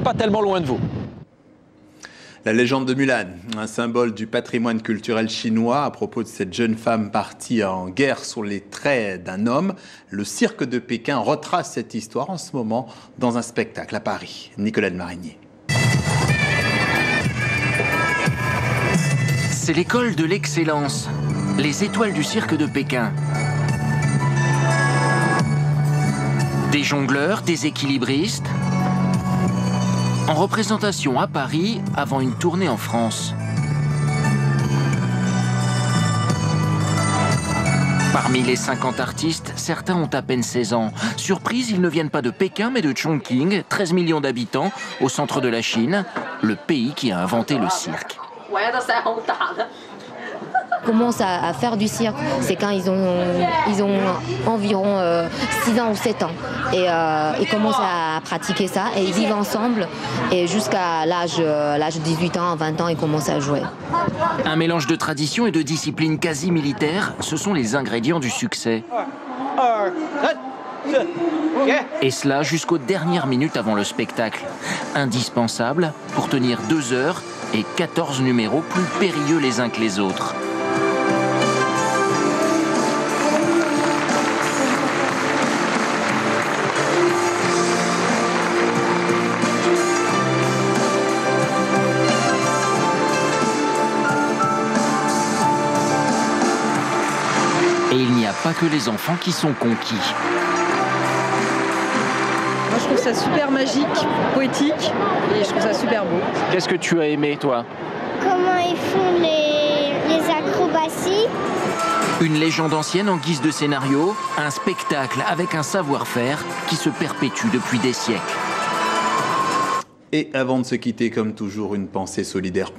pas tellement loin de vous. La légende de Mulan, un symbole du patrimoine culturel chinois à propos de cette jeune femme partie en guerre sur les traits d'un homme. Le cirque de Pékin retrace cette histoire en ce moment dans un spectacle à Paris. Nicolette Marinier. C'est l'école de l'excellence, les étoiles du cirque de Pékin. Des jongleurs, des équilibristes, en représentation à Paris avant une tournée en France. Parmi les 50 artistes, certains ont à peine 16 ans. Surprise, ils ne viennent pas de Pékin, mais de Chongqing, 13 millions d'habitants, au centre de la Chine, le pays qui a inventé le cirque. Commencent à faire du cirque, c'est quand ils ont environ 6 ans ou 7 ans. Et ils commencent à pratiquer ça et ils vivent ensemble. Et jusqu'à l'âge de 18 ans, 20 ans, ils commencent à jouer. Un mélange de tradition et de discipline quasi militaire, ce sont les ingrédients du succès. Et cela jusqu'aux dernières minutes avant le spectacle. Indispensable pour tenir 2 heures et 14 numéros plus périlleux les uns que les autres. Et il n'y a pas que les enfants qui sont conquis. Moi, je trouve ça super magique, poétique, et je trouve ça super beau. Qu'est-ce que tu as aimé, toi? Comment ils font les acrobaties. Une légende ancienne en guise de scénario, un spectacle avec un savoir-faire qui se perpétue depuis des siècles. Et avant de se quitter, comme toujours, une pensée solidaire.